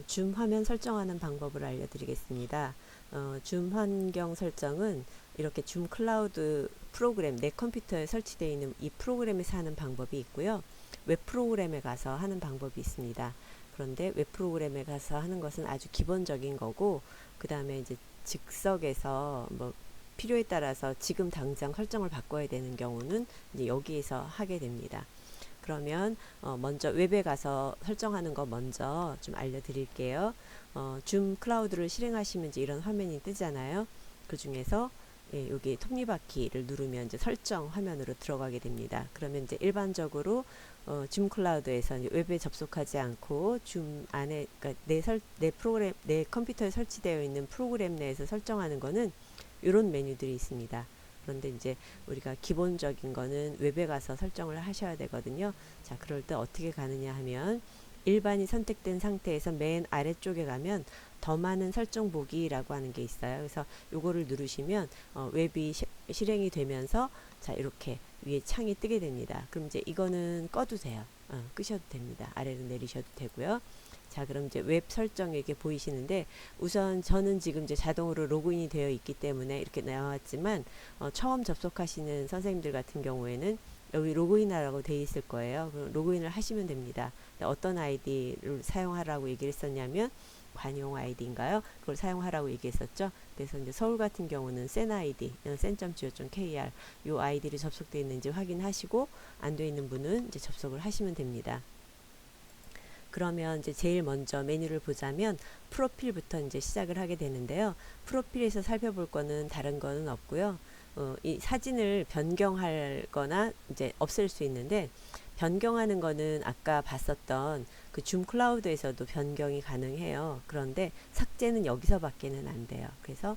줌 화면 설정하는 방법을 알려드리겠습니다. 줌 환경 설정은 이렇게 줌 클라우드 프로그램, 내 컴퓨터에 설치되어 있는 이 프로그램에서 하는 방법이 있고요. 웹 프로그램에 가서 하는 방법이 있습니다. 그런데 웹 프로그램에 가서 하는 것은 아주 기본적인 거고, 그 다음에 이제 즉석에서 뭐 필요에 따라서 지금 당장 설정을 바꿔야 되는 경우는 이제 여기에서 하게 됩니다. 그러면 먼저 웹에 가서 설정하는 거 먼저 좀 알려드릴게요. 줌 클라우드를 실행하시면 이제 이런 화면이 뜨잖아요. 그 중에서 여기 톱니바퀴를 누르면 이제 설정 화면으로 들어가게 됩니다. 그러면 이제 일반적으로 줌 클라우드에서 웹에 접속하지 않고 줌 안에, 그러니까 내 프로그램, 내 컴퓨터에 설치되어 있는 프로그램 내에서 설정하는 거는 이런 메뉴들이 있습니다. 그런데 이제 우리가 기본적인 거는 웹에 가서 설정을 하셔야 되거든요. 자, 그럴 때 어떻게 가느냐 하면 일반이 선택된 상태에서 맨 아래쪽에 가면 더 많은 설정 보기라고 하는 게 있어요. 그래서 요거를 누르시면 웹이 실행이 되면서 자, 이렇게 위에 창이 뜨게 됩니다. 그럼 이제 이거는 꺼도 돼요. 끄셔도 됩니다. 아래로 내리셔도 되고요. 자, 그럼 이제 웹 설정이 이렇게 보이시는데, 우선 저는 지금 이제 자동으로 로그인이 되어 있기 때문에 이렇게 나왔지만 처음 접속하시는 선생님들 같은 경우에는 여기 로그인하라고 되어 있을 거예요. 그럼 로그인을 하시면 됩니다. 어떤 아이디를 사용하라고 얘기를 했었냐면 관용 아이디인가요? 그걸 사용하라고 얘기했었죠. 그래서 이제 서울 같은 경우는 센 아이디, sen.go.kr 요 아이디를 접속되어 있는지 확인하시고 안 되어 있는 분은 이제 접속을 하시면 됩니다. 그러면 이제 제일 먼저 메뉴를 보자면 프로필부터 이제 시작을 하게 되는데요. 프로필에서 살펴볼 거는 다른 거는 없고요. 이 사진을 변경할 거나 이제 없앨 수 있는데, 변경하는 거는 아까 봤었던 그 줌 클라우드에서도 변경이 가능해요. 그런데 삭제는 여기서 밖에는 안 돼요. 그래서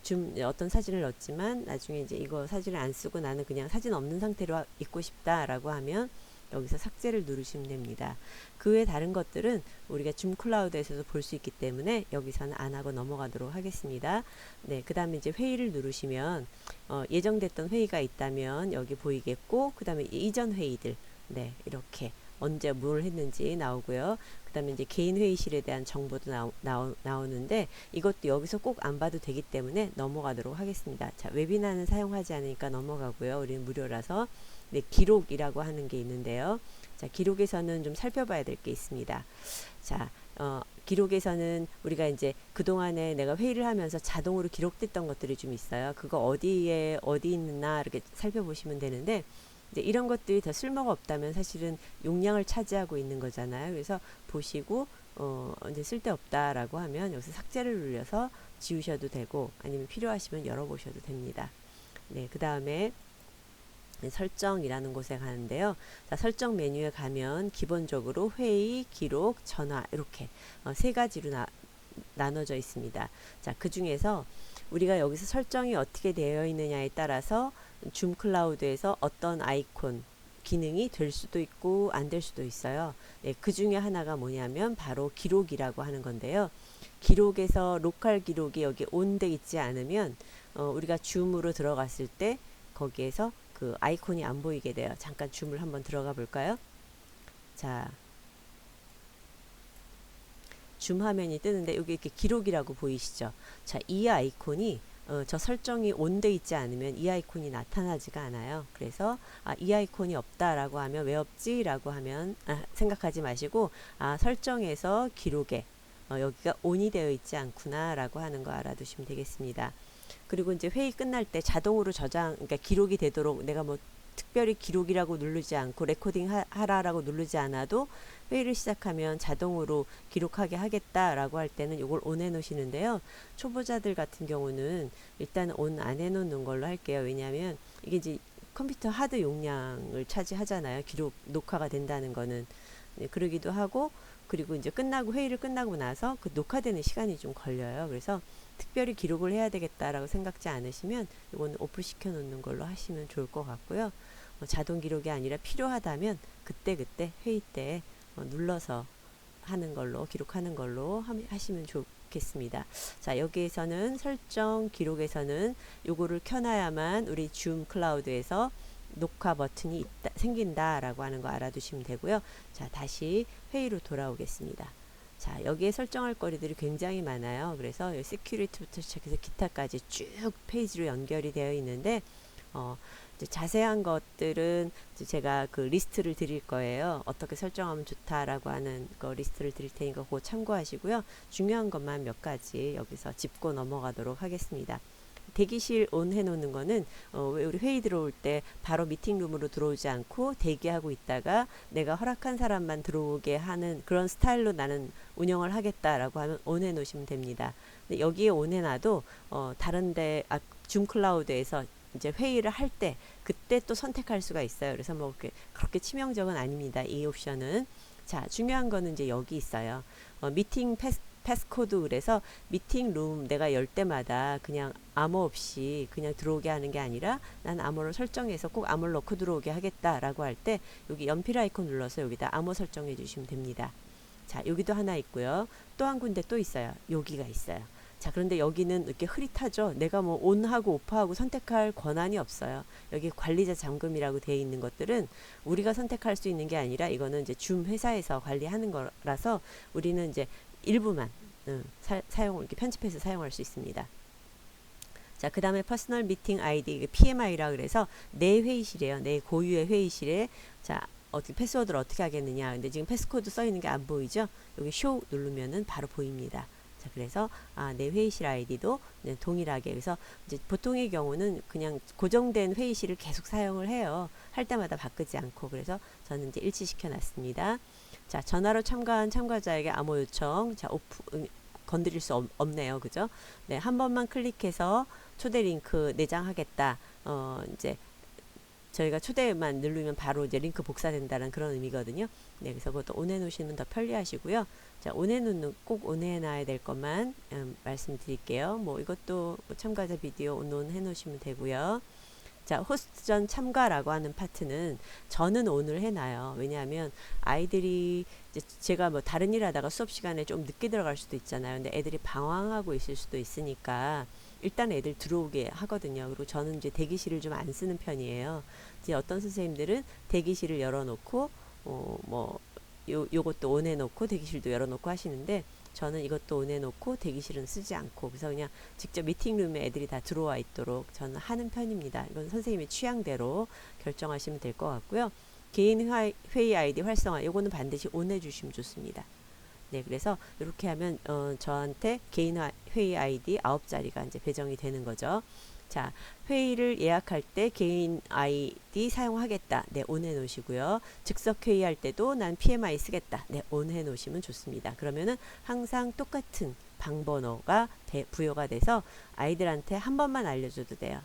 줌 어떤 사진을 넣었지만 나중에 이제 이거 사진을 안 쓰고 나는 그냥 사진 없는 상태로 있고 싶다라고 하면 여기서 삭제를 누르시면 됩니다. 그 외 다른 것들은 우리가 줌 클라우드에서도 볼 수 있기 때문에 여기서는 안 하고 넘어가도록 하겠습니다. 네, 그 다음에 이제 회의를 누르시면 예정됐던 회의가 있다면 여기 보이겠고, 그 다음에 이전 회의들, 네, 이렇게 언제 뭘 했는지 나오고요. 그 다음에 이제 개인 회의실에 대한 정보도 나오는데 이것도 여기서 꼭 안 봐도 되기 때문에 넘어가도록 하겠습니다. 자, 웨비나는 사용하지 않으니까 넘어가고요. 우리는 무료라서. 네, 기록이라고 하는 게 있는데요. 자, 기록에서는 좀 살펴봐야 될 게 있습니다. 자, 기록에서는 우리가 이제 그동안에 내가 회의를 하면서 자동으로 기록됐던 것들이 좀 있어요. 그거 어디 있나 이렇게 살펴보시면 되는데, 이제 이런 것들이 더 쓸모가 없다면 사실은 용량을 차지하고 있는 거잖아요. 그래서 보시고 이제 쓸데없다라고 하면 여기서 삭제를 눌러서 지우셔도 되고, 아니면 필요하시면 열어보셔도 됩니다. 네, 그 다음에 설정이라는 곳에 가는데요. 자, 설정 메뉴에 가면 기본적으로 회의, 기록, 전화 이렇게 세 가지로 나눠져 있습니다. 자, 그 중에서 우리가 여기서 설정이 어떻게 되어 있느냐에 따라서 줌 클라우드에서 어떤 아이콘 기능이 될 수도 있고 안 될 수도 있어요. 네, 그 중에 하나가 뭐냐면 바로 기록이라고 하는 건데요. 기록에서 로컬 기록이 여기 온 돼 있지 않으면 우리가 줌으로 들어갔을 때 거기에서 그 아이콘이 안 보이게 돼요. 잠깐 줌을 한번 들어가 볼까요? 자, 줌 화면이 뜨는데 여기 이렇게 기록이라고 보이시죠? 자, 이 아이콘이 저 설정이 온 돼 있지 않으면 이 아이콘이 나타나지가 않아요. 그래서 이 아이콘이 없다라고 하면 왜 없지? 라고 하면 생각하지 마시고 설정에서 기록에 여기가 온이 되어 있지 않구나 라고 하는 거 알아두시면 되겠습니다. 그리고 이제 회의 끝날 때 자동으로 그러니까 기록이 되도록 내가 뭐 특별히 기록이라고 누르지 않고 레코딩 하라라고 누르지 않아도 회의를 시작하면 자동으로 기록하게 하겠다라고 할 때는 이걸 온 해놓으시는데요. 초보자들 같은 경우는 일단 온 안 해놓는 걸로 할게요. 왜냐하면 이게 이제 컴퓨터 하드 용량을 차지하잖아요. 기록 녹화가 된다는 거는. 네, 그러기도 하고, 그리고 이제 회의를 끝나고 나서 그 녹화되는 시간이 좀 걸려요. 그래서 특별히 기록을 해야 되겠다라고 생각지 않으시면 이거는 오프 시켜 놓는 걸로 하시면 좋을 것 같고요. 자동 기록이 아니라 필요하다면 그때 회의 때 눌러서 하는 걸로, 기록하는 걸로 하시면 좋겠습니다. 자, 여기에서는 설정 기록에서는 요거를 켜놔야만 우리 줌 클라우드에서 녹화 버튼이 생긴다라고 하는 거 알아두시면 되고요. 자, 다시 회의로 돌아오겠습니다. 자, 여기에 설정할 거리들이 굉장히 많아요. 그래서 시큐리티부터 시작해서 기타까지 쭉 페이지로 연결이 되어 있는데 이제 자세한 것들은 이제 제가 그 리스트를 드릴 거예요. 어떻게 설정하면 좋다라고 하는 거 리스트를 드릴 테니까 그거 참고하시고요. 중요한 것만 몇 가지 여기서 짚고 넘어가도록 하겠습니다. 대기실 온 해놓는 거는 왜 우리 회의 들어올 때 바로 미팅룸으로 들어오지 않고 대기하고 있다가 내가 허락한 사람만 들어오게 하는 그런 스타일로 나는 운영을 하겠다라고 하면 온 해놓으시면 됩니다. 근데 여기에 온 해놔도 다른데 줌 클라우드에서 이제 회의를 할 때 그때 또 선택할 수가 있어요. 그래서 뭐 그렇게 치명적은 아닙니다. 이 옵션은. 자, 중요한 거는 이제 여기 있어요. 미팅 패스코드. 그래서 미팅룸 내가 열 때마다 그냥 암호 없이 그냥 들어오게 하는 게 아니라 난 암호를 설정해서 꼭 암호를 넣고 들어오게 하겠다라고 할 때 여기 연필 아이콘 눌러서 여기다 암호 설정해 주시면 됩니다. 자, 여기도 하나 있고요. 또 한 군데 또 있어요. 여기가 있어요. 자, 그런데 여기는 이렇게 흐릿하죠. 내가 뭐 온하고 오프하고 선택할 권한이 없어요. 여기 관리자 잠금이라고 되어 있는 것들은 우리가 선택할 수 있는 게 아니라 이거는 이제 줌 회사에서 관리하는 거라서 우리는 이제 일부만 사용을 이렇게 편집해서 사용할 수 있습니다. 자, 그 다음에 퍼스널 미팅 아이디 PMI라 그래서 내 회의실이에요. 내 고유의 회의실에 자 어떻게 패스워드를 어떻게 하겠느냐. 근데 지금 패스코드 써 있는 게 안 보이죠? 여기 쇼 누르면은 바로 보입니다. 자, 그래서 내 회의실 아이디도 동일하게. 그래서 이제 보통의 경우는 그냥 고정된 회의실을 계속 사용을 해요. 할 때마다 바꾸지 않고. 그래서 저는 이제 일치시켜 놨습니다. 자, 전화로 참가한 참가자에게 암호 요청. 자, 건드릴 수 없네요. 그죠? 네, 한 번만 클릭해서 초대 링크 내장하겠다. 이제 저희가 초대만 누르면 바로 이제 링크 복사된다는 그런 의미거든요. 네, 그래서 그것도 온해 놓으시면 더 편리하시고요. 자, 온해 놓는 꼭 온해 놔야 될 것만 말씀드릴게요. 뭐 이것도 뭐 참가자 비디오 온해 놓으시면 되고요. 자, 호스트 전 참가라고 하는 파트는 저는 오늘 해놔요. 왜냐하면 아이들이 이제 제가 뭐 다른 일 하다가 수업 시간에 좀 늦게 들어갈 수도 있잖아요. 근데 애들이 방황하고 있을 수도 있으니까 일단 애들 들어오게 하거든요. 그리고 저는 이제 대기실을 좀 안 쓰는 편이에요. 이제 어떤 선생님들은 대기실을 열어놓고 뭐 요것도 온 해놓고 대기실도 열어놓고 하시는데 저는 이것도 온 해놓고 대기실은 쓰지 않고 그래서 그냥 직접 미팅룸에 애들이 다 들어와 있도록 저는 하는 편입니다. 이건 선생님의 취향대로 결정하시면 될 것 같고요. 개인 회의 아이디 활성화 요거는 반드시 온 해주시면 좋습니다. 네, 그래서 이렇게 하면 저한테 개인 회의 아이디 9자리가 이제 배정이 되는 거죠. 자, 회의를 예약할 때 개인 아이디 사용하겠다. 네, 온 해 놓으시고요. 즉석 회의할 때도 난 PMI 쓰겠다. 네, 온 해 놓으시면 좋습니다. 그러면은 항상 똑같은 방번호가 부여가 돼서 아이들한테 한 번만 알려줘도 돼요.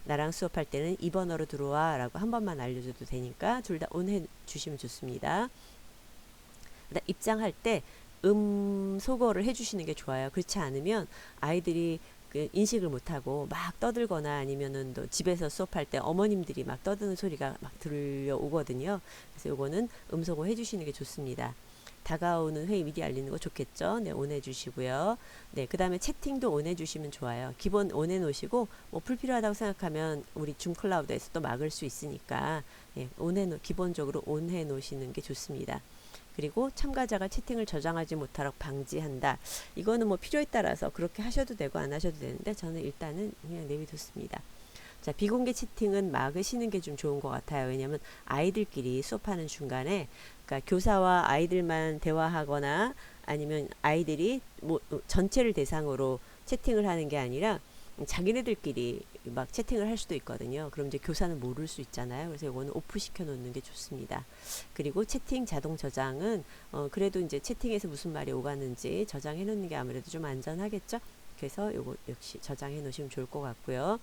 나랑 수업할 때는 이 번호로 들어와 라고 한 번만 알려줘도 되니까 둘 다 온 해 주시면 좋습니다. 입장할 때 소거를 해주시는 게 좋아요. 그렇지 않으면 아이들이 인식을 못하고 막 떠들거나 아니면은 또 집에서 수업할 때 어머님들이 막 떠드는 소리가 막 들려오거든요. 그래서 요거는 음소거 해주시는 게 좋습니다. 다가오는 회의 미리 알리는 거 좋겠죠. 네, 온 해주시고요. 네, 그 다음에 채팅도 온 해주시면 좋아요. 기본 온 해놓으시고 뭐 불필요하다고 생각하면 우리 줌 클라우드에서 또 막을 수 있으니까 네, 기본적으로 온 해놓으시는 게 좋습니다. 그리고 참가자가 채팅을 저장하지 못하도록 방지한다. 이거는 뭐 필요에 따라서 그렇게 하셔도 되고 안 하셔도 되는데 저는 일단은 그냥 내비뒀습니다. 자, 비공개 채팅은 막으시는 게 좀 좋은 것 같아요. 왜냐하면 아이들끼리 수업하는 중간에 그러니까 교사와 아이들만 대화하거나 아니면 아이들이 뭐 전체를 대상으로 채팅을 하는 게 아니라 자기네들끼리 막 채팅을 할 수도 있거든요. 그럼 이제 교사는 모를 수 있잖아요. 그래서 이거는 오프 시켜 놓는 게 좋습니다. 그리고 채팅 자동 저장은 그래도 이제 채팅에서 무슨 말이 오갔는지 저장해 놓는 게 아무래도 좀 안전하겠죠. 그래서 요거 역시 저장해 놓으시면 좋을 것 같고요.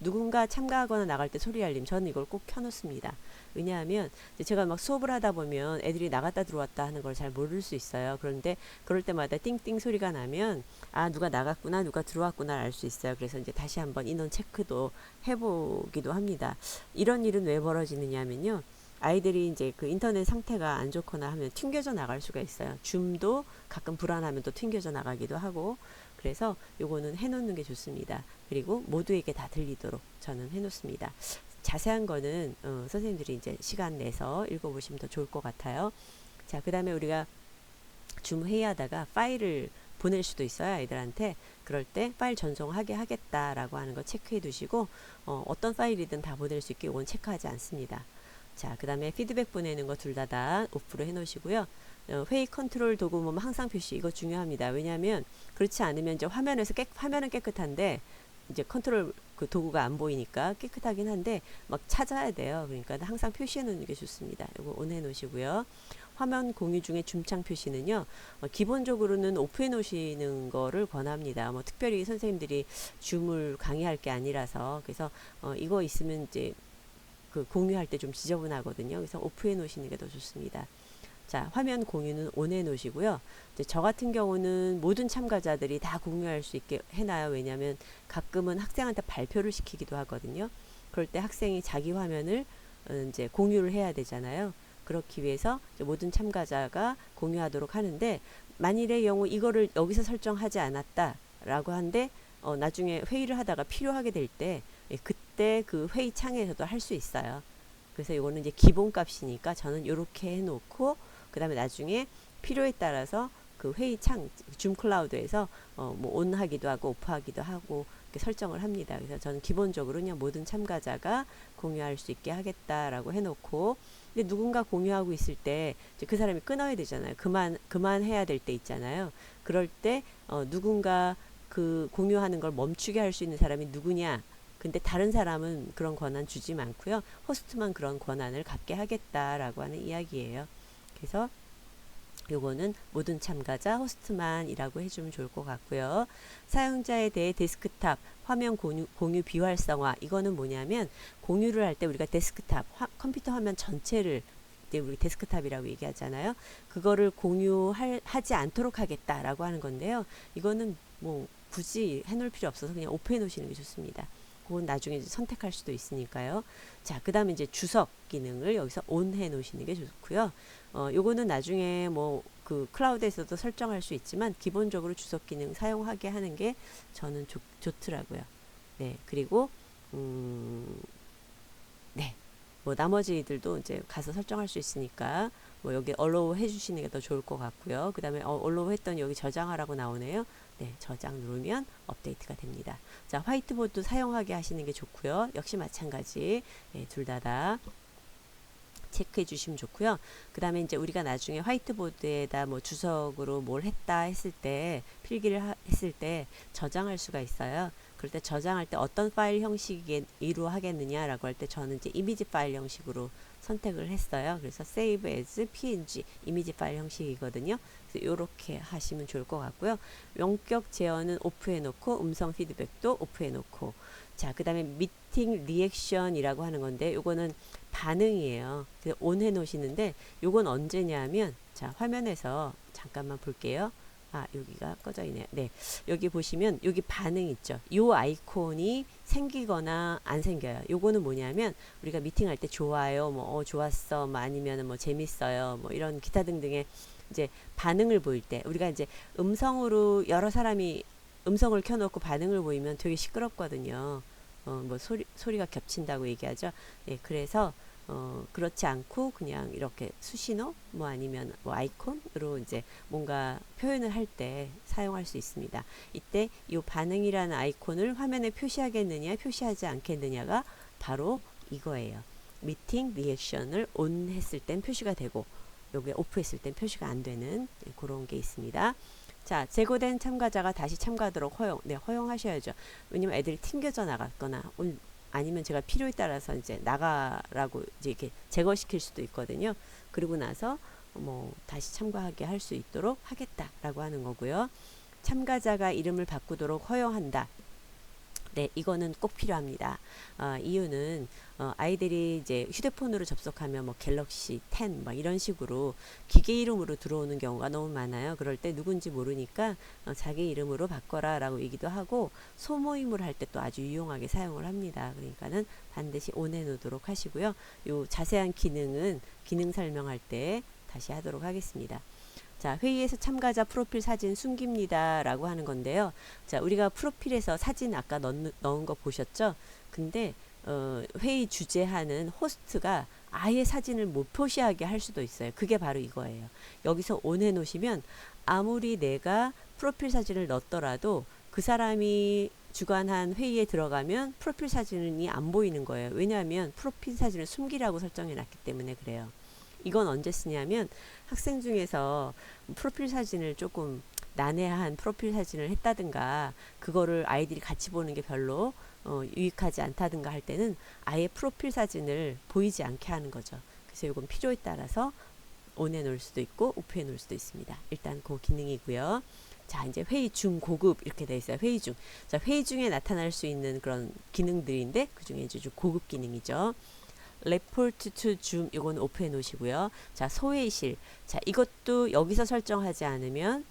누군가 참가하거나 나갈 때 소리 알림 저는 이걸 꼭 켜놓습니다. 왜냐하면 제가 막 수업을 하다 보면 애들이 나갔다 들어왔다 하는 걸 잘 모를 수 있어요. 그런데 그럴 때마다 띵띵 소리가 나면 누가 나갔구나 누가 들어왔구나 알 수 있어요. 그래서 이제 다시 한번 인원 체크도 해보기도 합니다. 이런 일은 왜 벌어지느냐면요. 아이들이 이제 그 인터넷 상태가 안 좋거나 하면 튕겨져 나갈 수가 있어요. 줌도 가끔 불안하면 또 튕겨져 나가기도 하고 그래서 요거는 해놓는 게 좋습니다. 그리고 모두에게 다 들리도록 저는 해놓습니다. 자세한 거는 선생님들이 이제 시간 내서 읽어보시면 더 좋을 것 같아요. 자, 그 다음에 우리가 줌 회의하다가 파일을 보낼 수도 있어요, 아이들한테. 그럴 때 파일 전송하게 하겠다라고 하는 거 체크해 두시고, 어떤 파일이든 다 보낼 수 있게 이건 체크하지 않습니다. 자, 그 다음에 피드백 보내는 거 둘 다 오프로 해 놓으시고요. 회의 컨트롤 도구 보면 항상 표시, 이거 중요합니다. 왜냐하면 그렇지 않으면 이제 화면은 깨끗한데 이제 컨트롤 그 도구가 안 보이니까 깨끗하긴 한데 막 찾아야 돼요. 그러니까 항상 표시해 놓는 게 좋습니다. 이거 온 해 놓으시고요. 화면 공유 중에 줌창 표시는요, 기본적으로는 오프해 놓으시는 거를 권합니다. 뭐 특별히 선생님들이 줌을 강의할 게 아니라서. 그래서 이거 있으면 이제 그 공유할 때 좀 지저분하거든요. 그래서 오프해 놓으시는 게 더 좋습니다. 자, 화면 공유는 온해 놓으시고요. 이제 저 같은 경우는 모든 참가자들이 다 공유할 수 있게 해놔요. 왜냐하면 가끔은 학생한테 발표를 시키기도 하거든요. 그럴 때 학생이 자기 화면을 이제 공유를 해야 되잖아요. 그렇기 위해서 모든 참가자가 공유하도록 하는데, 만일의 경우 이거를 여기서 설정하지 않았다라고 한데 나중에 회의를 하다가 필요하게 될 때 그때 그 회의 창에서도 할 수 있어요. 그래서 이거는 이제 기본값이니까 저는 이렇게 해놓고 그 다음에 나중에 필요에 따라서 그 회의 창 줌 클라우드에서 뭐 온하기도 하고 오프하기도 하고 이렇게 설정을 합니다. 그래서 저는 기본적으로 그냥 모든 참가자가 공유할 수 있게 하겠다라고 해놓고, 근데 누군가 공유하고 있을 때 이제 그 사람이 끊어야 되잖아요. 그만해야 될 때 있잖아요. 그럴 때 누군가 그 공유하는 걸 멈추게 할 수 있는 사람이 누구냐? 근데 다른 사람은 그런 권한 주지 않고요. 호스트만 그런 권한을 갖게 하겠다라고 하는 이야기예요. 그래서 요거는 모든 참가자 호스트만이라고 해주면 좋을 것 같고요. 사용자에 대해 데스크탑 화면 공유 비활성화, 이거는 뭐냐면 공유를 할 때 우리가 데스크탑 컴퓨터 화면 전체를 우리 데스크탑이라고 얘기하잖아요. 그거를 공유하지 않도록 하겠다라고 하는 건데요. 이거는 뭐 굳이 해놓을 필요 없어서 그냥 오프해 놓으시는 게 좋습니다. 그건 나중에 선택할 수도 있으니까요. 자, 그 다음에 이제 주석 기능을 여기서 온 해 놓으시는 게 좋고요. 요거는 나중에 뭐 그 클라우드에서도 설정할 수 있지만 기본적으로 주석 기능 사용하게 하는 게 저는 좋더라고요. 네, 그리고 네, 뭐 나머지들도 이제 가서 설정할 수 있으니까 뭐 여기 allow 해주시는 게 더 좋을 것 같고요. 그 다음에 allow 했더니 여기 저장하라고 나오네요. 네, 저장 누르면 업데이트가 됩니다. 자, 화이트보드 사용하게 하시는 게 좋고요. 역시 마찬가지 둘 다 체크해 주시면 좋고요. 그 다음에 이제 우리가 나중에 화이트보드에다 뭐 주석으로 뭘 했다 했을 때, 필기를 했을 때 저장할 수가 있어요. 그럴 때 저장할 때 어떤 파일 형식으로 하겠느냐라고 할 때 저는 이제 이미지 파일 형식으로 선택을 했어요. 그래서 save as png 이미지 파일 형식이거든요. 그래서 이렇게 하시면 좋을 것 같고요. 원격 제어는 오프해 놓고 음성 피드백도 오프해 놓고, 자, 그 다음에 미팅 리액션이라고 하는 건데 요거는 반응이에요. 그래서 온 해 놓으시는데 요건 언제냐 하면, 자, 화면에서 잠깐만 볼게요. 아, 여기가 꺼져 있네요. 네, 여기 보시면 여기 반응 있죠. 요 아이콘이 생기거나 안 생겨요. 요거는 뭐냐면 우리가 미팅할 때 좋아요, 뭐 좋았어, 뭐 아니면은 뭐 재밌어요, 뭐 이런 기타 등등의 이제 반응을 보일 때, 우리가 이제 음성으로 여러 사람이 음성을 켜놓고 반응을 보이면 되게 시끄럽거든요. 뭐 소리가 겹친다고 얘기하죠. 예, 그래서 그렇지 않고 그냥 이렇게 수신호 뭐 아니면 뭐 아이콘으로 이제 뭔가 표현을 할 때 사용할 수 있습니다. 이때 이 반응이라는 아이콘을 화면에 표시하겠느냐 표시하지 않겠느냐가 바로 이거예요. 미팅 리액션을 온 했을 땐 표시가 되고 여기 오프 했을 땐 표시가 안 되는 그런 게 있습니다. 자, 제거된 참가자가 다시 참가하도록 허용. 네, 허용하셔야죠. 왜냐면 애들이 튕겨져 나갔거나 아니면 제가 필요에 따라서 이제 나가라고 이제 이렇게 제거시킬 수도 있거든요. 그리고 나서 뭐 다시 참가하게 할 수 있도록 하겠다라고 하는 거고요. 참가자가 이름을 바꾸도록 허용한다. 네, 이거는 꼭 필요합니다. 이유는 아이들이 이제 휴대폰으로 접속하면 뭐 갤럭시 10 막 이런 식으로 기계 이름으로 들어오는 경우가 너무 많아요. 그럴 때 누군지 모르니까 자기 이름으로 바꿔라 라고 얘기도 하고, 소모임을 할 때 또 아주 유용하게 사용을 합니다. 그러니까는 반드시 온해 놓도록 하시고요. 요 자세한 기능은 기능 설명할 때 다시 하도록 하겠습니다. 자, 회의에서 참가자 프로필 사진 숨깁니다 라고 하는 건데요. 자, 우리가 프로필에서 사진 아까 넣은 거 보셨죠? 근데 회의 주재하는 호스트가 아예 사진을 못 표시하게 할 수도 있어요. 그게 바로 이거예요. 여기서 온 해놓으시면 아무리 내가 프로필 사진을 넣었더라도 그 사람이 주관한 회의에 들어가면 프로필 사진이 안 보이는 거예요. 왜냐하면 프로필 사진을 숨기라고 설정해 놨기 때문에 그래요. 이건 언제 쓰냐면 학생 중에서 프로필 사진을 조금 난해한 프로필 사진을 했다든가 그거를 아이들이 같이 보는 게 별로 유익하지 않다든가 할 때는 아예 프로필 사진을 보이지 않게 하는 거죠. 그래서 이건 필요에 따라서 온해 놓을 수도 있고 오프해 놓을 수도 있습니다. 일단 그 기능이고요. 자, 이제 회의 중 고급 이렇게 돼 있어요. 회의 중. 자, 회의 중에 나타날 수 있는 그런 기능들인데 그 중에 이제 좀 고급 기능이죠. 레포트 투 줌 이건 오프해 놓으시고요. 자, 소회의실. 자, 이것도 여기서 설정하지 않으면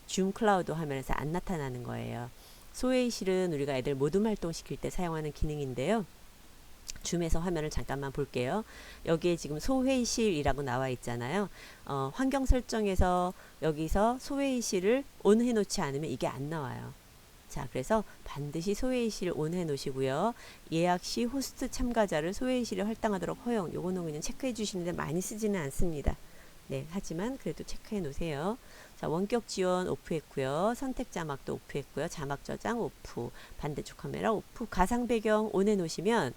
줌 클라우드 화면에서 안 나타나는 거예요. 소회의실은 우리가 애들 모둠 활동 시킬 때 사용하는 기능인데요. 줌에서 화면을 잠깐만 볼게요. 여기에 지금 소회의실이라고 나와 있잖아요. 환경 설정에서 여기서 소회의실을 온 해놓지 않으면 이게 안 나와요. 자, 그래서 반드시 소회의실을 온 해놓으시고요. 예약 시 호스트 참가자를 소회의실에 활당하도록 허용. 요거는 그냥 체크해 주시는데 많이 쓰지는 않습니다. 네, 하지만 그래도 체크해 놓으세요. 자, 원격 지원 오프했고요. 선택 자막도 오프했고요. 자막 저장 오프, 반대쪽 카메라 오프, 가상 배경 온 해놓으시면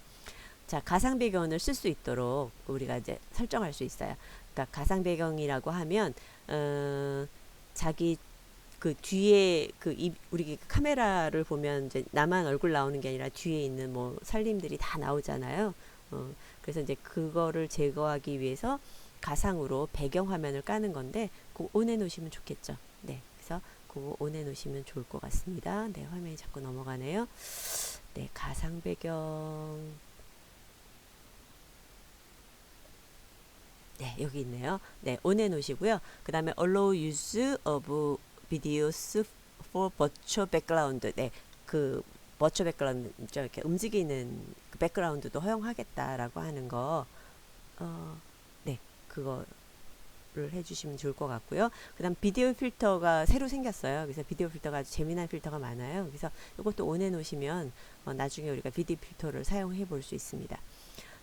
자, 가상 배경을 쓸 수 있도록 우리가 이제 설정할 수 있어요. 그러니까 가상 배경이라고 하면 자기 그 뒤에 우리 카메라를 보면 이제 나만 얼굴 나오는 게 아니라 뒤에 있는 뭐 살림들이 다 나오잖아요. 그래서 이제 그거를 제거하기 위해서 가상으로 배경 화면을 까는 건데 그거 온해 놓으시면 좋겠죠. 네, 그래서 그거 온해 놓으시면 좋을 것 같습니다. 네, 화면이 자꾸 넘어가네요. 네, 가상 배경. 네, 여기 있네요. 네, 온해 놓으시고요. 그 다음에 allow use of videos for virtual background. 네, 그 virtual background 이렇게 움직이는 그 백그라운드도 허용하겠다라고 하는 거. 네, 그거를 해주시면 좋을 것 같고요. 그 다음 비디오 필터가 새로 생겼어요. 그래서 비디오 필터가 아주 재미난 필터가 많아요. 그래서 이것도 온해 놓으시면 나중에 우리가 비디오 필터를 사용해 볼 수 있습니다.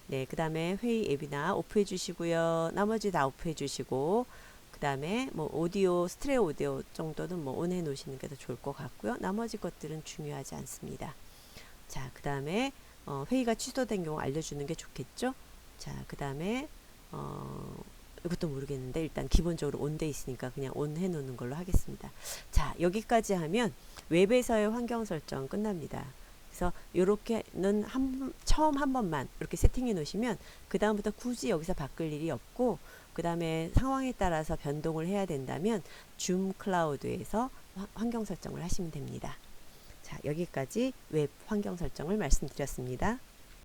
네, 그 다음에 회의 앱이나 오프해 주시고요. 나머지 다 오프해 주시고 그 다음에 뭐 오디오, 스트레오 오디오 정도는 뭐 온해 놓으시는 게 더 좋을 것 같고요. 나머지 것들은 중요하지 않습니다. 자, 그 다음에 회의가 취소된 경우 알려주는 게 좋겠죠. 자, 그 다음에 이것도 모르겠는데 일단 기본적으로 온 돼 있으니까 그냥 온 해 놓는 걸로 하겠습니다. 자, 여기까지 하면 웹에서의 환경 설정 끝납니다. 그래서 요렇게는 처음 한 번만 이렇게 세팅해 놓으시면 그 다음부터 굳이 여기서 바꿀 일이 없고 그 다음에 상황에 따라서 변동을 해야 된다면 줌 클라우드에서 환경 설정을 하시면 됩니다. 자, 여기까지 웹 환경 설정을 말씀드렸습니다.